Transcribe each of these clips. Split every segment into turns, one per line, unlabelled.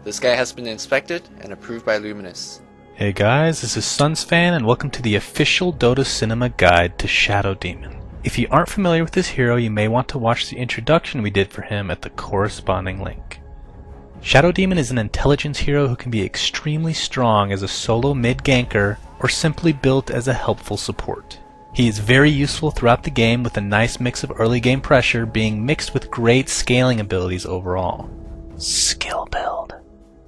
This guy has been inspected and approved by Luminous.
Hey guys, this is SunsFan and welcome to the official Dota Cinema Guide to Shadow Demon. If you aren't familiar with this hero, you may want to watch the introduction we did for him at the corresponding link. Shadow Demon is an intelligence hero who can be extremely strong as a solo mid-ganker or simply built as a helpful support. He is very useful throughout the game with a nice mix of early game pressure being mixed with great scaling abilities overall. Skill build.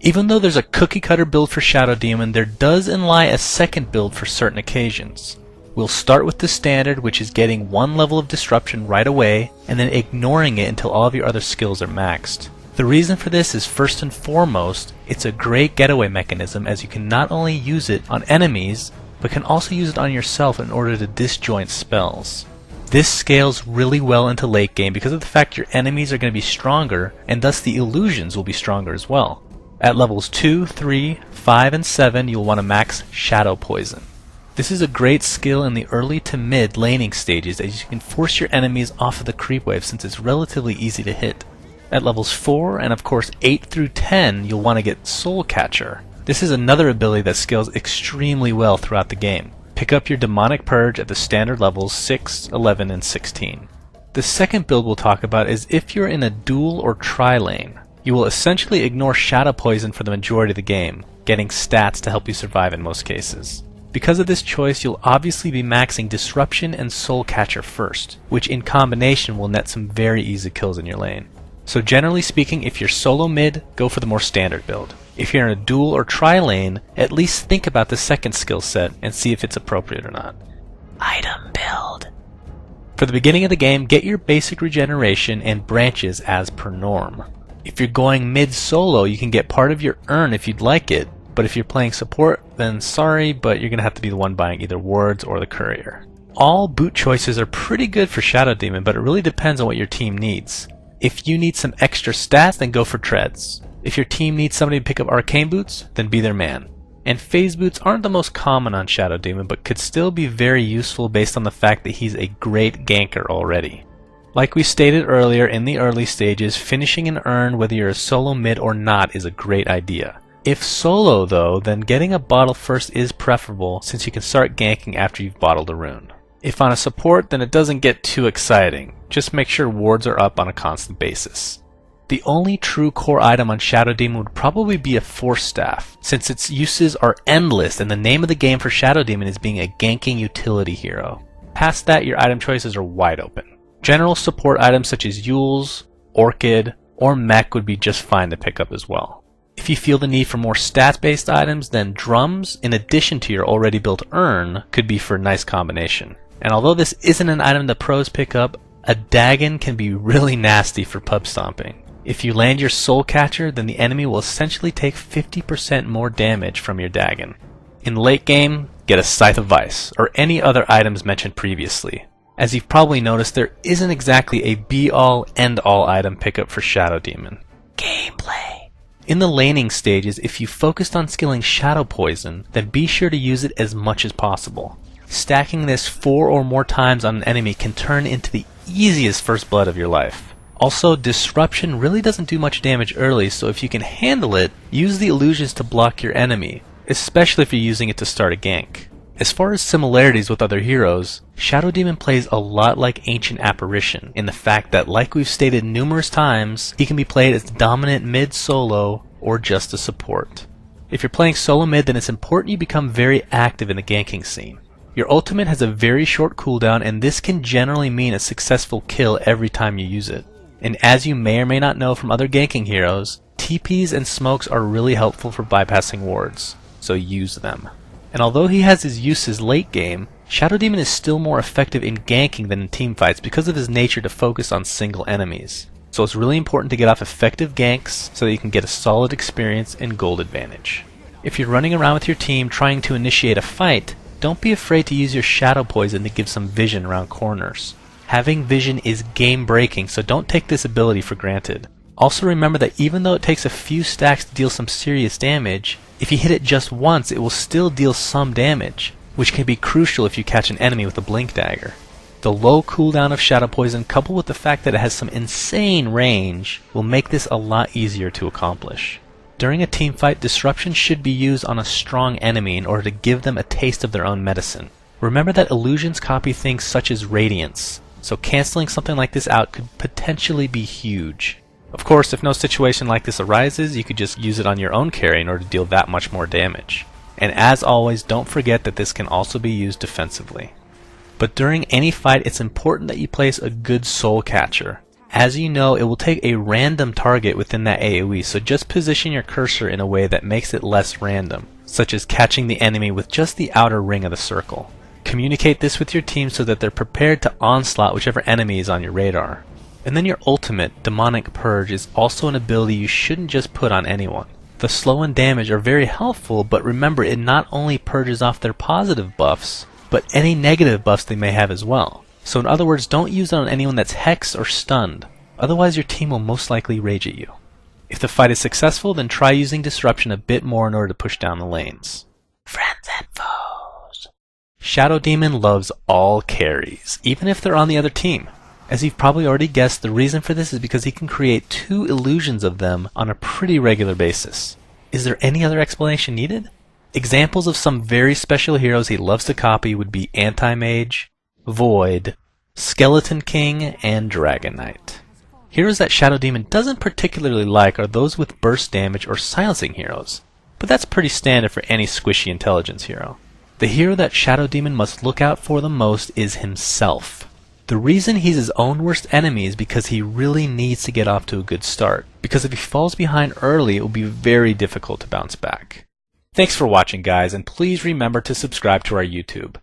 Even though there's a cookie cutter build for Shadow Demon, there does lie a second build for certain occasions. We'll start with the standard, which is getting one level of disruption right away and then ignoring it until all of your other skills are maxed. The reason for this is first and foremost, it's a great getaway mechanism as you can not only use it on enemies, but can also use it on yourself in order to disjoint spells. This scales really well into late game because of the fact your enemies are going to be stronger and thus the illusions will be stronger as well. At levels 2, 3, 5, and 7 you'll want to max Shadow Poison. This is a great skill in the early to mid laning stages as you can force your enemies off of the creep wave since it's relatively easy to hit. At levels 4 and of course 8 through 10 you'll want to get Soul Catcher. This is another ability that scales extremely well throughout the game. Pick up your Demonic Purge at the standard levels 6, 11, and 16. The second build we'll talk about is if you're in a dual or tri-lane. You will essentially ignore Shadow Poison for the majority of the game, getting stats to help you survive in most cases. Because of this choice, you'll obviously be maxing Disruption and Soul Catcher first, which in combination will net some very easy kills in your lane. So generally speaking, if you're solo mid, go for the more standard build. If you're in a dual or tri-lane, at least think about the second skill set and see if it's appropriate or not. Item build. For the beginning of the game, get your basic regeneration and branches as per norm. If you're going mid-solo, you can get part of your urn if you'd like it, but if you're playing support, then sorry, but you're going to have to be the one buying either wards or the courier. All boot choices are pretty good for Shadow Demon, but it really depends on what your team needs. If you need some extra stats, then go for treads. If your team needs somebody to pick up arcane boots, then be their man. And phase boots aren't the most common on Shadow Demon, but could still be very useful based on the fact that he's a great ganker already. Like we stated earlier, in the early stages, finishing an urn whether you're a solo mid or not is a great idea. If solo though, then getting a bottle first is preferable since you can start ganking after you've bottled a rune. If on a support, then it doesn't get too exciting. Just make sure wards are up on a constant basis. The only true core item on Shadow Demon would probably be a Force Staff, since its uses are endless and the name of the game for Shadow Demon is being a ganking utility hero. Past that, your item choices are wide open. General support items such as Yules, Orchid, or Mech would be just fine to pick up as well. If you feel the need for more stats-based items, then Drums, in addition to your already built urn, could be for a nice combination. And although this isn't an item that pros pick up, a Dagon can be really nasty for pub stomping. If you land your Soul Catcher, then the enemy will essentially take 50% more damage from your Dagon. In late game, get a Scythe of Vice, or any other items mentioned previously. As you've probably noticed, there isn't exactly a be-all, end-all item pickup for Shadow Demon. Gameplay. In the laning stages, if you focused on skilling Shadow Poison, then be sure to use it as much as possible. Stacking this 4 or more times on an enemy can turn into the easiest first blood of your life. Also, Disruption really doesn't do much damage early, so if you can handle it, use the illusions to block your enemy, especially if you're using it to start a gank. As far as similarities with other heroes, Shadow Demon plays a lot like Ancient Apparition in the fact that, like we've stated numerous times, he can be played as dominant mid-solo or just a support. If you're playing solo mid, then it's important you become very active in the ganking scene. Your ultimate has a very short cooldown, and this can generally mean a successful kill every time you use it. And as you may or may not know from other ganking heroes, TPs and smokes are really helpful for bypassing wards, so use them. And although he has his uses late game, Shadow Demon is still more effective in ganking than in teamfights because of his nature to focus on single enemies. So it's really important to get off effective ganks so that you can get a solid experience and gold advantage. If you're running around with your team trying to initiate a fight, don't be afraid to use your Shadow Poison to give some vision around corners. Having vision is game breaking, so don't take this ability for granted. Also remember that even though it takes a few stacks to deal some serious damage, if you hit it just once it will still deal some damage, which can be crucial if you catch an enemy with a Blink Dagger. The low cooldown of Shadow Poison coupled with the fact that it has some insane range will make this a lot easier to accomplish. During a teamfight, disruption should be used on a strong enemy in order to give them a taste of their own medicine. Remember that illusions copy things such as radiance, so canceling something like this out could potentially be huge. Of course, if no situation like this arises, you could just use it on your own carry in order to deal that much more damage. And as always, don't forget that this can also be used defensively. But during any fight, it's important that you place a good soul catcher. As you know, it will take a random target within that AoE, so just position your cursor in a way that makes it less random, such as catching the enemy with just the outer ring of the circle. Communicate this with your team so that they're prepared to onslaught whichever enemy is on your radar. And then your ultimate, Demonic Purge, is also an ability you shouldn't just put on anyone. The slow and damage are very helpful, but remember it not only purges off their positive buffs, but any negative buffs they may have as well. So in other words, don't use it on anyone that's hexed or stunned, otherwise your team will most likely rage at you. If the fight is successful, then try using Disruption a bit more in order to push down the lanes. Friends and foes. Shadow Demon loves all carries, even if they're on the other team. As you've probably already guessed, the reason for this is because he can create 2 illusions of them on a pretty regular basis. Is there any other explanation needed? Examples of some very special heroes he loves to copy would be Anti-Mage, Void, Skeleton King, and Dragon Knight. Heroes that Shadow Demon doesn't particularly like are those with burst damage or silencing heroes, but that's pretty standard for any squishy intelligence hero. The hero that Shadow Demon must look out for the most is himself. The reason he's his own worst enemy is because he really needs to get off to a good start, because if he falls behind early it will be very difficult to bounce back. Thanks for watching guys, and please remember to subscribe to our YouTube.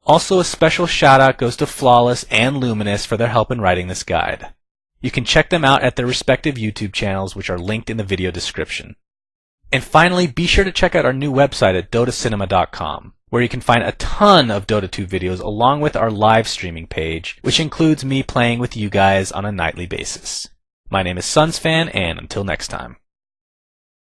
Also, a special shout out goes to Flawless and Luminous for their help in writing this guide. You can check them out at their respective YouTube channels, which are linked in the video description. And finally, be sure to check out our new website at dotacinema.com, where you can find a ton of Dota 2 videos along with our live streaming page, which includes me playing with you guys on a nightly basis. My name is SunsFan, and until next time.